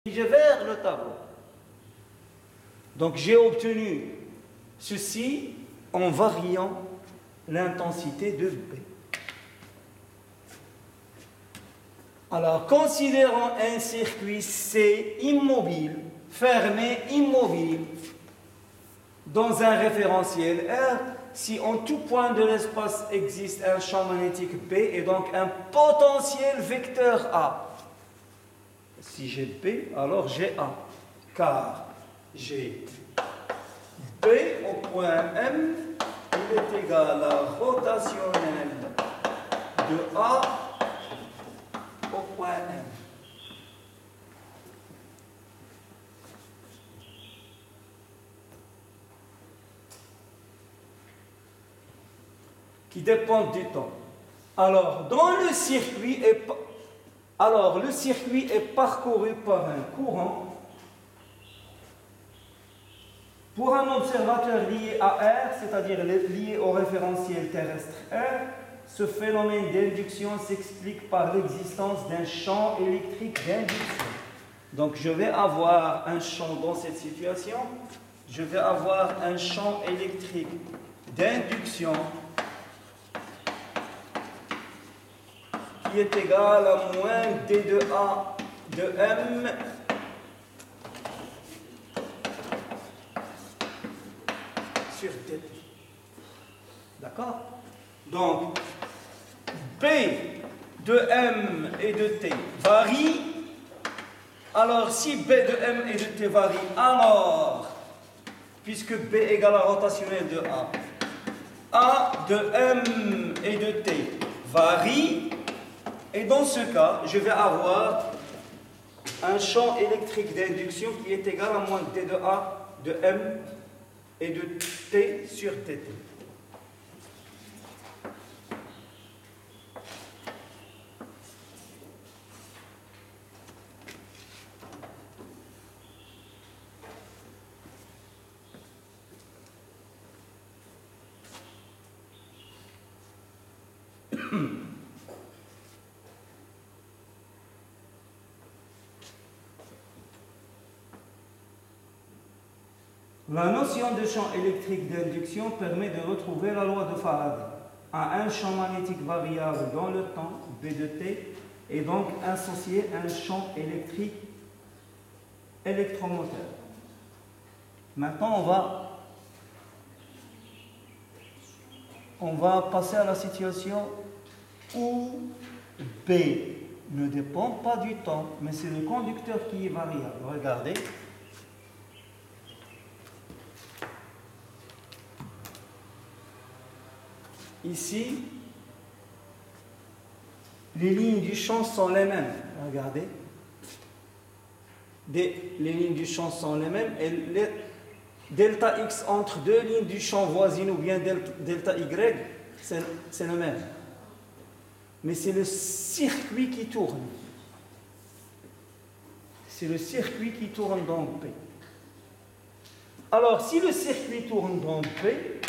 vers le tableau. Donc j'ai obtenu ceci en variant l'intensité de B. Alors, considérons un circuit C immobile, fermé, immobile, dans un référentiel R, si en tout point de l'espace existe un champ magnétique B et donc un potentiel vecteur A. Si j'ai B, alors j'ai A, car j'ai B au point M, il est égal à la rotationnelle de A au point M. Qui dépend du temps. Alors, le circuit est parcouru par un courant. Pour un observateur lié à R, c'est-à-dire lié au référentiel terrestre R, ce phénomène d'induction s'explique par l'existence d'un champ électrique d'induction. Donc, je vais avoir un champ dans cette situation. Je vais avoir un champ électrique d'induction qui est égal à moins D de A de M sur T. D'accord? Donc, B de M et de T varie. Alors, si B de M et de T varie, alors, puisque B égale la rotationnelle de A de M et de T varie. Et dans ce cas, je vais avoir un champ électrique d'induction qui est égal à moins D de A de M et de T sur TT. La notion de champ électrique d'induction permet de retrouver la loi de Faraday. À un champ magnétique variable dans le temps, B de T, et donc associé à un champ électrique électromoteur. Maintenant, on va passer à la situation où B ne dépend pas du temps, mais c'est le conducteur qui est variable. Regardez. Ici, les lignes du champ sont les mêmes. Regardez. Les lignes du champ sont les mêmes. Et delta X entre deux lignes du champ voisines ou bien delta Y, c'est le même. Mais c'est le circuit qui tourne. C'est le circuit qui tourne dans P. Alors, si le circuit tourne dans P,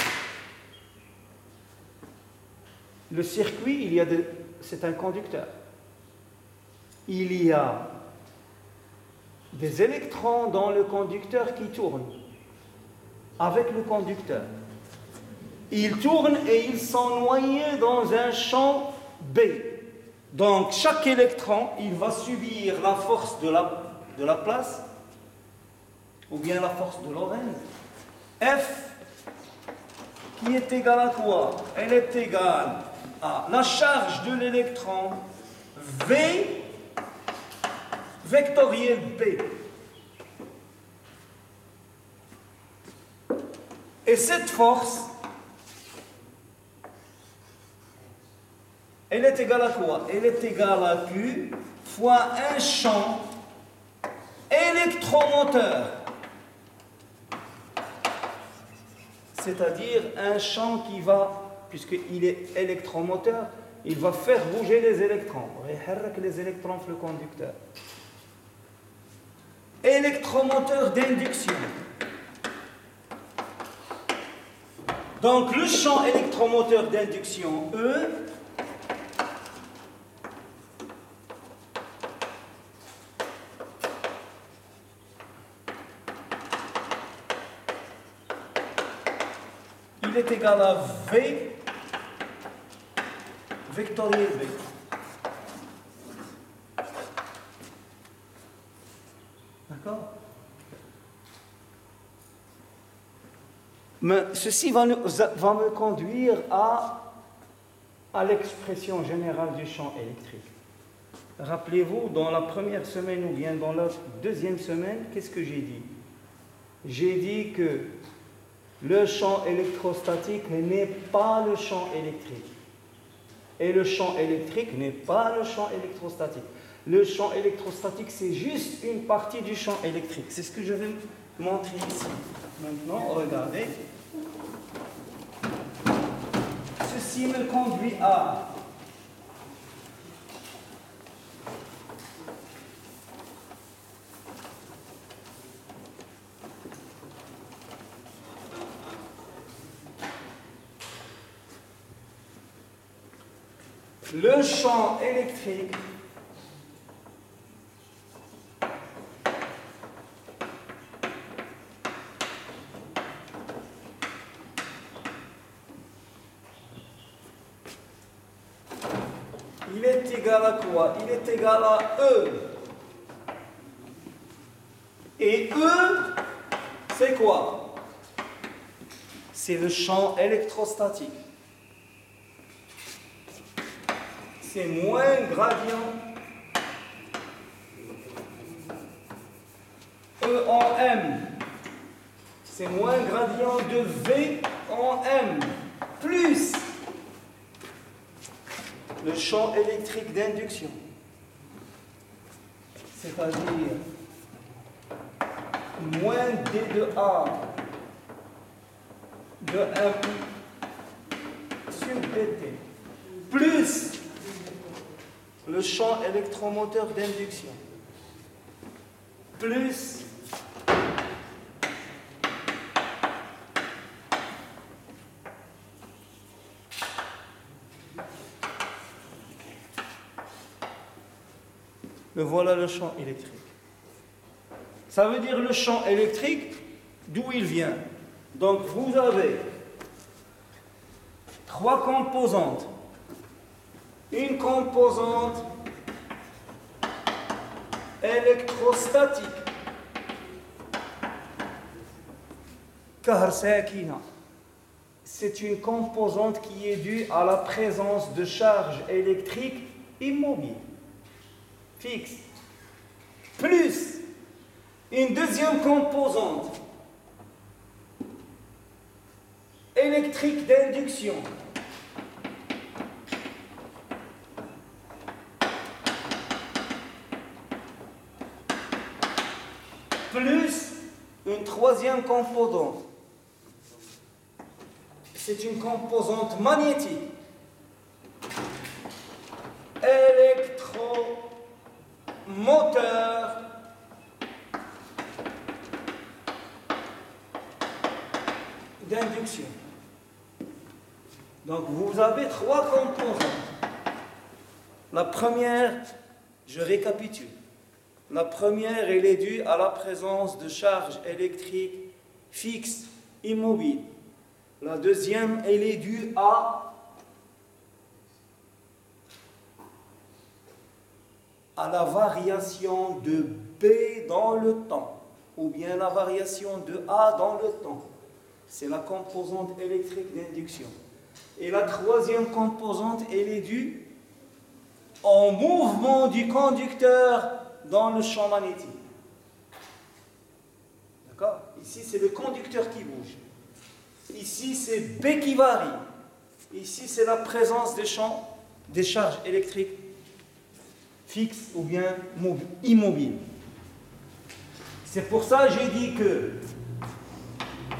le circuit, c'est un conducteur. Il y a des électrons dans le conducteur qui tournent avec le conducteur. Ils tournent et ils sont noyés dans un champ B. Donc, chaque électron, il va subir la force de la place ou bien la force de Lorentz. F qui est égale à quoi? Elle est égale à la charge de l'électron V vectoriel B. Et cette force, elle est égale à quoi? Elle est égale à Q fois un champ électromoteur. C'est-à-dire un champ qui va, puisqu'il est électromoteur, il va faire bouger les électrons. Les électrons sur le conducteur. Électromoteur d'induction. Donc le champ électromoteur d'induction E il est égal à V vectoriel V. D'accord? Mais ceci va me conduire à l'expression générale du champ électrique. Rappelez-vous, dans la première semaine ou bien dans la deuxième semaine, qu'est-ce que j'ai dit? J'ai dit que le champ électrostatique n'est pas le champ électrique. Et le champ électrique n'est pas le champ électrostatique. Le champ électrostatique, c'est juste une partie du champ électrique. C'est ce que je vais montrer ici. Maintenant, regardez. Ceci me conduit à le champ électrique il est égal à quoi? Il est égal à E. Et E, c'est quoi? C'est le champ électrostatique. C'est moins gradient E en M. C'est moins gradient de V en M. Plus le champ électrique d'induction. C'est-à-dire moins D de A de M sur dt. Plus le champ électromoteur d'induction, plus voilà le champ électrique. Ça veut dire le champ électrique, d'où il vient. Donc vous avez trois composantes. Une composante électrostatique, Kaharsakina. C'est une composante qui est due à la présence de charges électriques immobiles, fixes, plus une deuxième composante électrique d'induction. Plus une troisième composante. C'est une composante magnétique. Électromoteur d'induction. Donc vous avez trois composantes. La première, je récapitule. La première, elle est due à la présence de charges électriques fixes, immobiles. La deuxième, elle est due à la variation de B dans le temps, ou bien la variation de A dans le temps. C'est la composante électrique d'induction. Et la troisième composante, elle est due au mouvement du conducteur dans le champ magnétique. D'accord? Ici, c'est le conducteur qui bouge. Ici, c'est B qui varie. Ici, c'est la présence des charges électriques fixes ou bien immobiles. C'est pour ça que j'ai dit que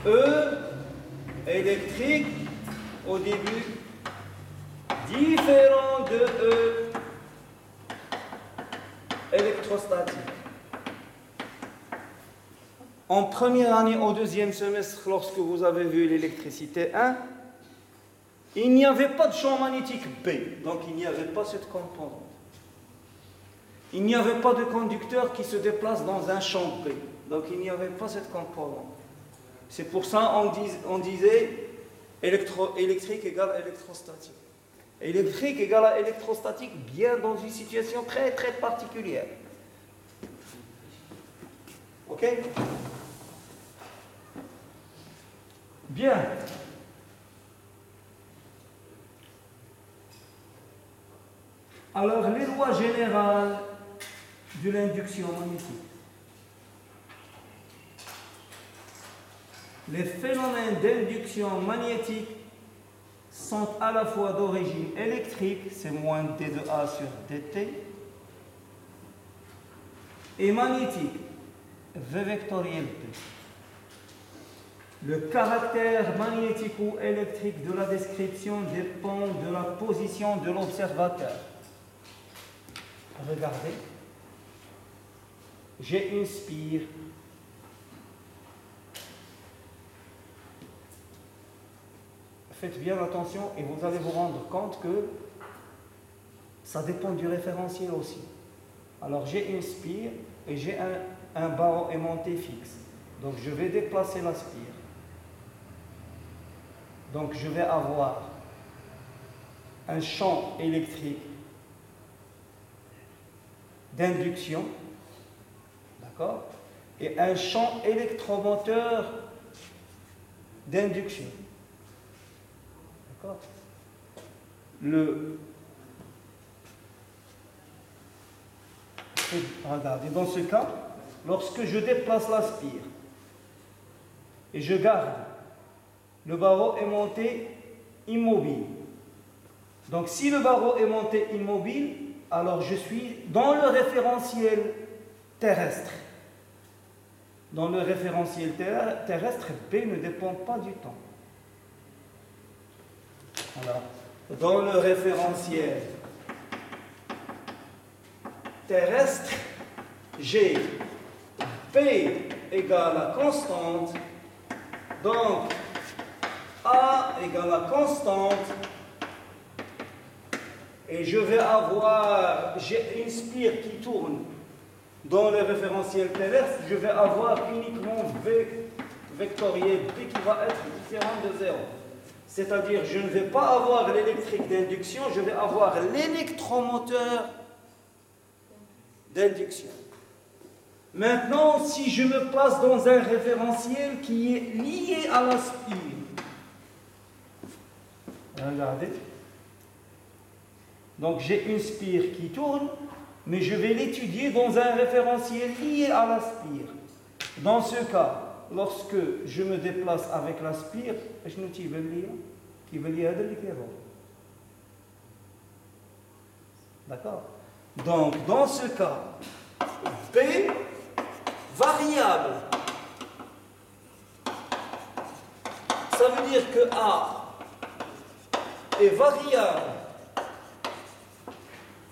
E électrique, au début, différent de E électrostatique. En première année, au deuxième semestre, lorsque vous avez vu l'électricité 1, il n'y avait pas de champ magnétique B, donc il n'y avait pas cette composante. Il n'y avait pas de conducteur qui se déplace dans un champ B, donc il n'y avait pas cette composante. C'est pour ça qu'on disait Électrique égale électrostatique. Électrique égale à électrostatique, bien dans une situation très très particulière. Ok? Bien. Alors, les lois générales de l'induction magnétique. Les phénomènes d'induction magnétique sont à la fois d'origine électrique, c'est moins d de A sur dt, et magnétique, V vectoriel P. Le caractère magnétique ou électrique de la description dépend de la position de l'observateur. Regardez, j'ai une spire. Faites bien attention et vous allez vous rendre compte que ça dépend du référentiel aussi. Alors j'ai une spire et j'ai un barreau aimanté fixe. Donc je vais déplacer la spire. Donc je vais avoir un champ électrique d'induction, d'accord, et un champ électromoteur d'induction. D'accord. Regardez, dans ce cas, lorsque je déplace la spire et je garde le barreau aimanté immobile. Donc si le barreau aimanté immobile, alors je suis dans le référentiel terrestre. Dans le référentiel terrestre, B ne dépend pas du temps. Alors, dans le référentiel terrestre, j'ai P égale à constante, donc A égale à constante, et je vais avoir, j'ai une spire qui tourne dans le référentiel terrestre, je vais avoir uniquement V vectoriel P qui va être différent de 0. C'est-à-dire, je ne vais pas avoir l'électrique d'induction, je vais avoir l'électromoteur d'induction. Maintenant, si je me place dans un référentiel qui est lié à la spire, regardez. Donc, j'ai une spire qui tourne, mais je vais l'étudier dans un référentiel lié à la spire. Dans ce cas, lorsque je me déplace avec la spire, je ne t'y veux lire. D'accord? Donc, dans ce cas, B variable. Ça veut dire que A est variable,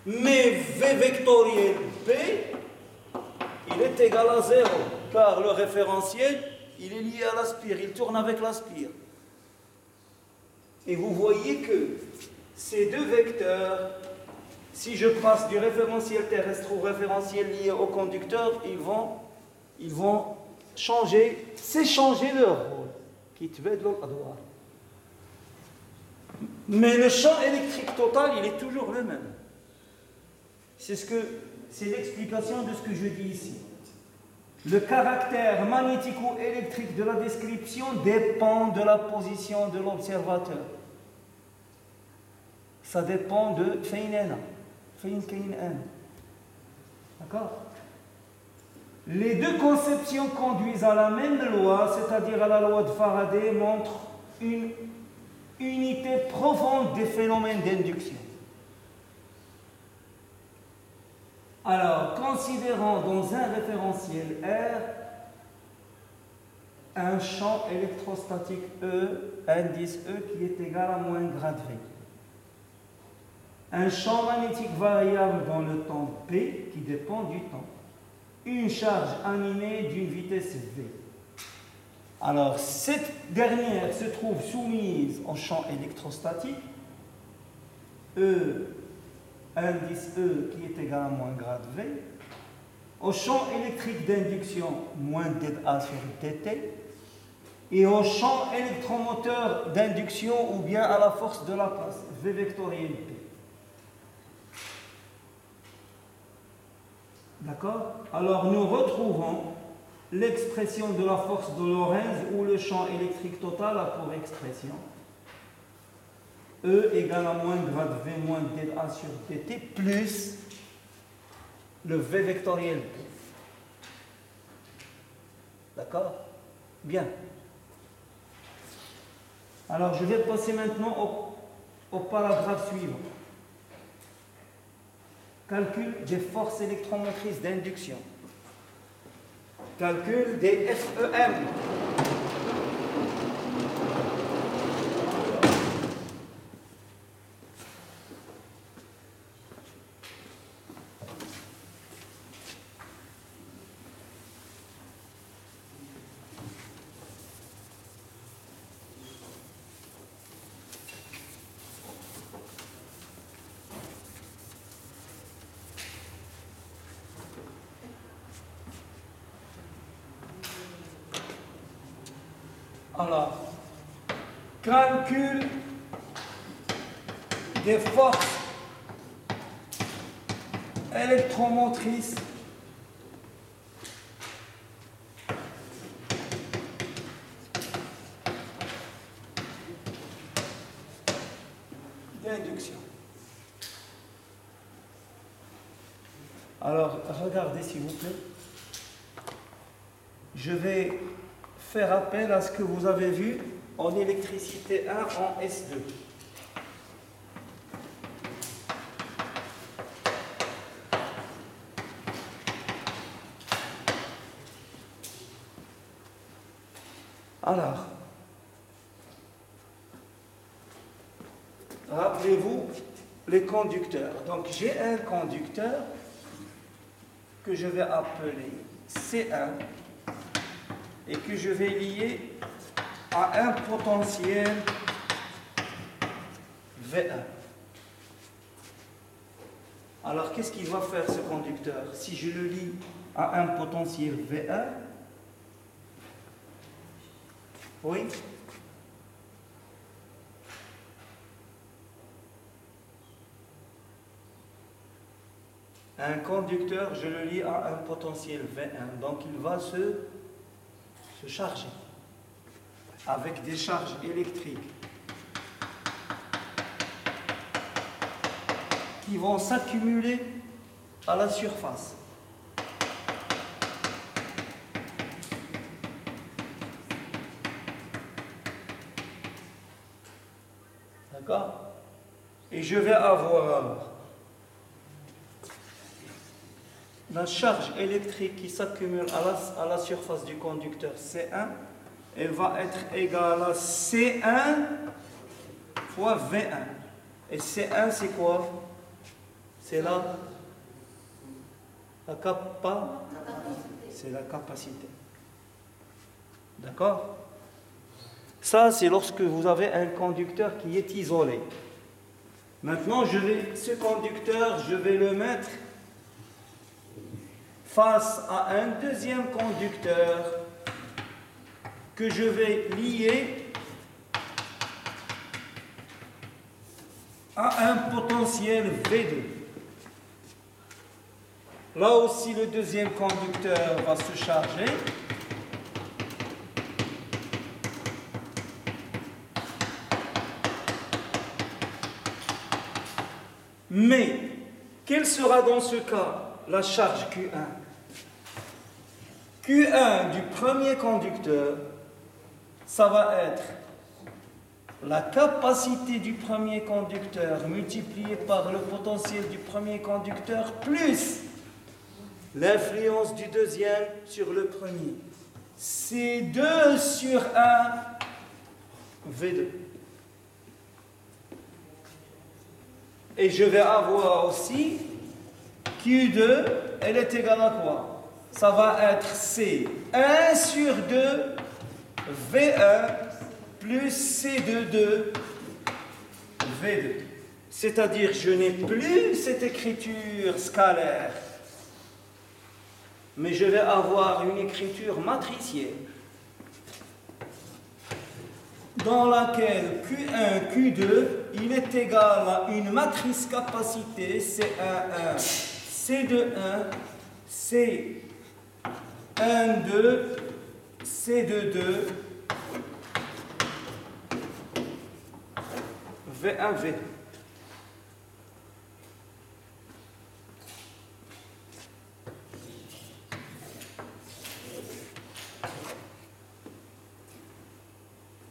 mais V vectoriel B, il est égal à 0, car le référentiel, il est lié à la spire, il tourne avec la spire. Et vous voyez que ces deux vecteurs, si je passe du référentiel terrestre au référentiel lié au conducteur, ils vont s'échanger leur rôle. Mais le champ électrique total, il est toujours le même. C'est l'explication de ce que je dis ici. Le caractère magnétique ou électrique de la description dépend de la position de l'observateur. Ça dépend de D'accord? Les deux conceptions conduisent à la même loi, c'est-à-dire à la loi de Faraday, montrent une unité profonde des phénomènes d'induction. Alors, considérons dans un référentiel R un champ électrostatique E, indice E, qui est égal à moins grade V. Un champ magnétique variable dans le temps P, qui dépend du temps. Une charge animée d'une vitesse V. Alors, cette dernière se trouve soumise au champ électrostatique, E, indice E, qui est égal à moins grade V, au champ électrique d'induction, moins ΔA sur dt, et au champ électromoteur d'induction ou bien à la force de la place, V vectoriel P. D'accord? Alors nous retrouvons l'expression de la force de Lorentz où le champ électrique total a pour expression E égale à moins grade V moins dA sur dt plus le V vectoriel P. D'accord? Bien. Alors je vais passer maintenant au paragraphe suivant. Calcul des forces électromotrices d'induction. Calcul des FEM. Alors, calcul des forces électromotrices d'induction. Alors, regardez s'il vous plaît. Je vais faire appel à ce que vous avez vu en électricité 1 en S2. Alors, rappelez-vous les conducteurs. Donc j'ai un conducteur que je vais appeler C1 et que je vais lier à un potentiel V1. Alors qu'est-ce qu'il va faire ce conducteur? Si je le lie à un potentiel V1, oui, un conducteur, je le lie à un potentiel V1, donc il va se charger avec des charges électriques qui vont s'accumuler à la surface. D'accord? Et je vais avoir la charge électrique qui s'accumule à la surface du conducteur C1, elle va être égale à C1 fois V1. Et C1, c'est quoi? C'est c'est la capacité. D'accord? Ça, c'est lorsque vous avez un conducteur qui est isolé. Maintenant, ce conducteur, je vais le mettre face à un deuxième conducteur que je vais lier à un potentiel V2. Là aussi, le deuxième conducteur va se charger. Mais, quelle sera dans ce cas la charge Q1? Q1 du premier conducteur, ça va être la capacité du premier conducteur multipliée par le potentiel du premier conducteur plus l'influence du deuxième sur le premier. C'est 2 sur 1 V2. Et je vais avoir aussi Q2, elle est égale à quoi? Ça va être C 1 sur 2 V1 plus C2 de V2. C'est-à-dire je n'ai plus cette écriture scalaire, mais je vais avoir une écriture matricielle. dans laquelle Q1, Q2, il est égal à une matrice capacité C11, C21, C12, C22, V1, V2.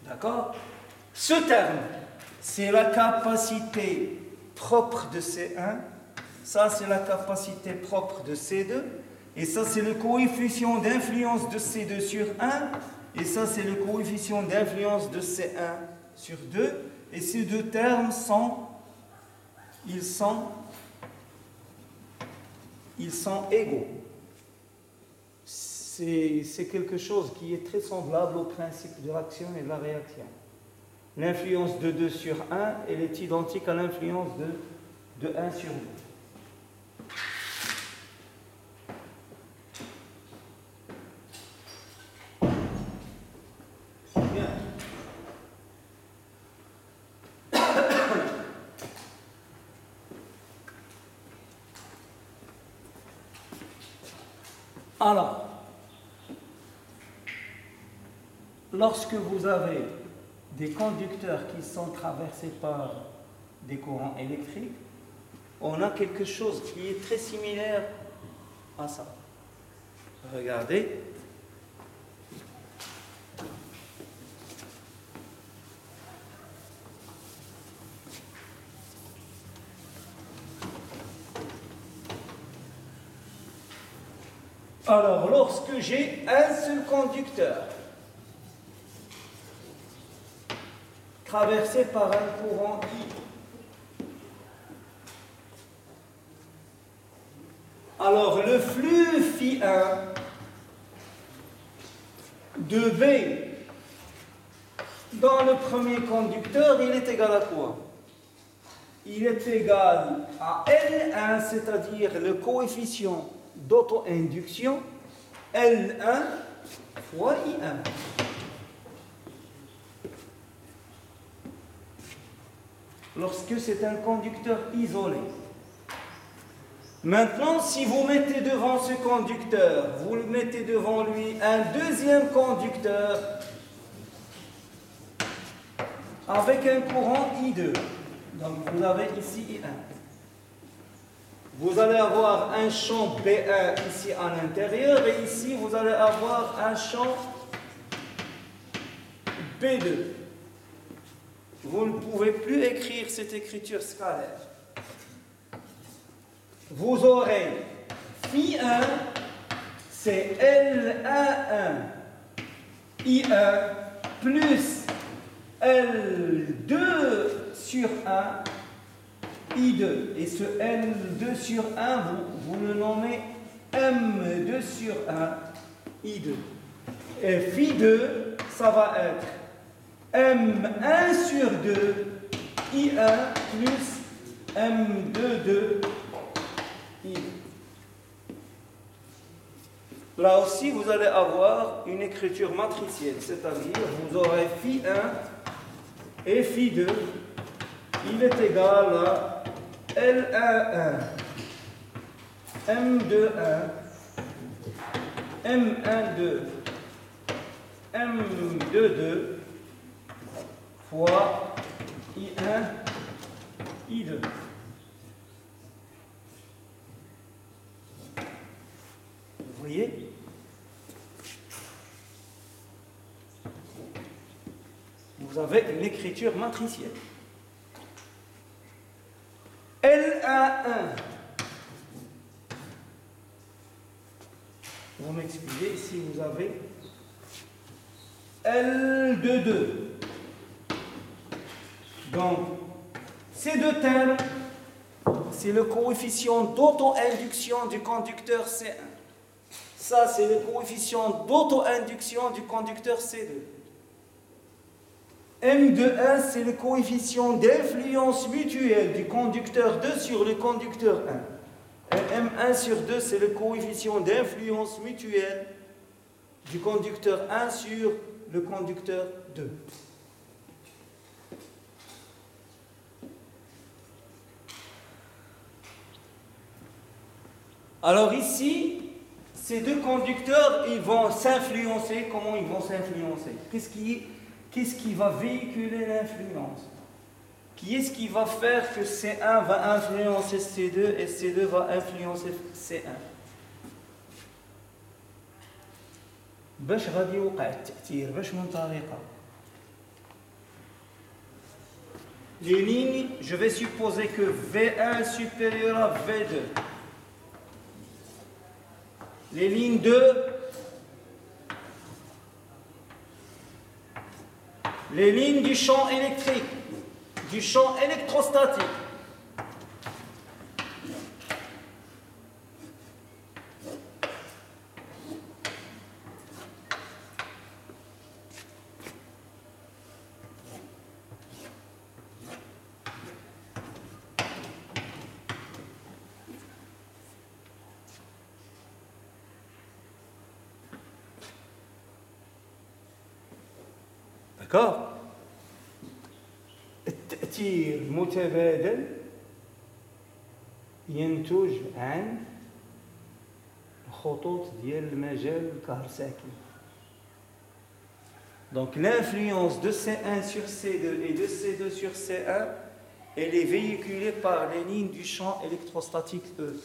D'accord? Ce terme, c'est la capacité propre de C1, ça c'est la capacité propre de C2, et ça c'est le coefficient d'influence de C2 sur 1, et ça c'est le coefficient d'influence de C1 sur 2, et ces deux termes sont égaux. C'est quelque chose qui est très semblable au principe de l'action et de la réaction. L'influence de 2 sur 1, elle est identique à l'influence de 1 sur 2. Bien. Alors, lorsque vous avez des conducteurs qui sont traversés par des courants électriques, on a quelque chose qui est très similaire à ça. Regardez. Alors, lorsque j'ai un seul conducteur traversé par un courant I, alors le flux Φ1 de V dans le premier conducteur, il est égal à quoi? Il est égal à L1, c'est-à-dire le coefficient d'auto-induction, L1 fois I1. Lorsque c'est un conducteur isolé. Maintenant, si vous mettez devant ce conducteur, vous le mettez devant lui un deuxième conducteur avec un courant I2. Donc vous avez ici I1. Vous allez avoir un champ B1 ici à l'intérieur et ici vous allez avoir un champ B2. Vous ne pouvez plus écrire cette écriture scalaire. Vous aurez Φ1, c'est L11 I1 plus L2 sur 1 I2. Et ce L2 sur 1, vous le nommez M2 sur 1 I2. Et Φ2, ça va être M1 sur 2 I1 plus M2 I2. Là aussi, vous allez avoir une écriture matricielle, c'est-à-dire vous aurez Φ1 et Φ2, il est égal à L11 M21 M12 M22 fois I1 I2. Vous voyez? Vous avez une écriture matricielle. L11. Vous m'excusez, ici vous avez L22. Donc, ces deux termes, c'est le coefficient d'auto-induction du conducteur C1. Ça, c'est le coefficient d'auto-induction du conducteur C2. M21, c'est le coefficient d'influence mutuelle du conducteur 2 sur le conducteur 1. Et M1 sur 2, c'est le coefficient d'influence mutuelle du conducteur 1 sur le conducteur 2. Alors ici, ces deux conducteurs, ils vont s'influencer. Comment ils vont s'influencer? Qu'est-ce qui va véhiculer l'influence? Qui est-ce qui va faire que C1 va influencer C2 et C2 va influencer C1? باش غادي يوقع التأثير باش من طريقة. Les lignes, je vais supposer que V1 est supérieur à V2. Les lignes 2, les lignes du champ électrique, du champ électrostatique. D'accord? التأثير متبادل ينتج عن خطوط ديال المجال الكهرساكي. Donc l'influence de C1 sur C2 et de C2 sur C1, elle est véhiculée par les lignes du champ électrostatique E.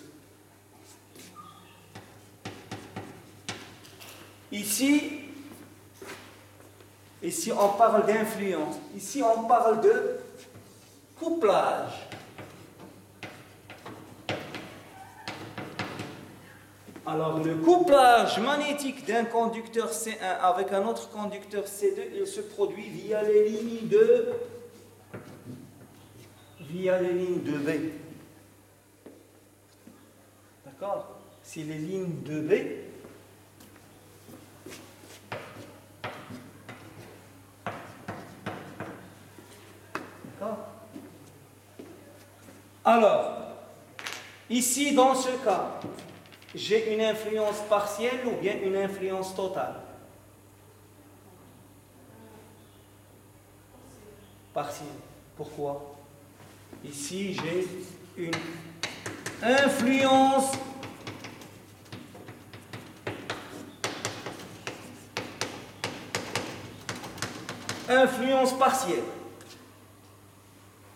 Ici, on parle d'influence. Ici, on parle de couplage. Alors, le couplage magnétique d'un conducteur C1 avec un autre conducteur C2, il se produit via les lignes de B. D'accord? Si les lignes de B, alors, ici, dans ce cas, j'ai une influence partielle ou bien une influence totale? Partielle. Pourquoi? Ici, j'ai une influence partielle.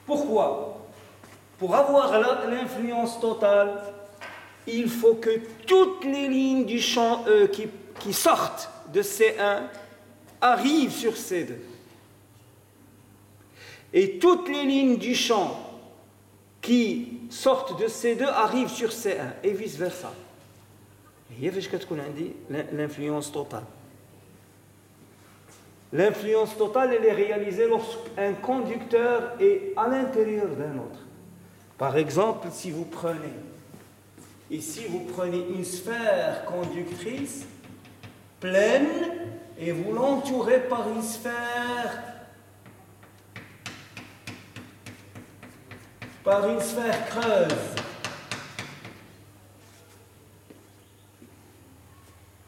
Pourquoi? Pour avoir l'influence totale, il faut que toutes les lignes du champ E qui sortent de C1 arrivent sur C2. Et toutes les lignes du champ qui sortent de C2 arrivent sur C1 et vice-versa. هي فاش كتكون عندي l'influence totale. L'influence totale, elle est réalisée lorsqu'un conducteur est à l'intérieur d'un autre. Par exemple, si vous prenez une sphère conductrice pleine et vous l'entourez par une sphère creuse.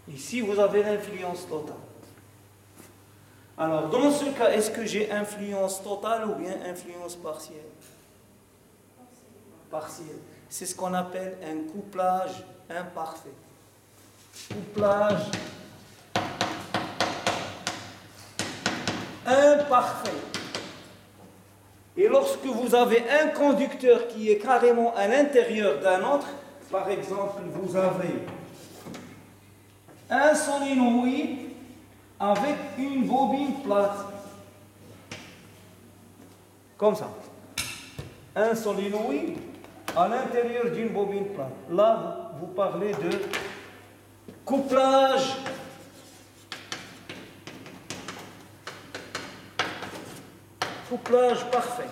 Ici, vous avez l'influence totale. Alors, dans ce cas, est-ce que j'ai influence totale ou bien influence partielle? Partielle. C'est ce qu'on appelle un couplage imparfait. Couplage imparfait. Et lorsque vous avez un conducteur qui est carrément à l'intérieur d'un autre, par exemple, vous avez un solénoïde avec une bobine plate. Comme ça. Un solénoïde à l'intérieur d'une bobine plate. Là, vous parlez de couplage parfait.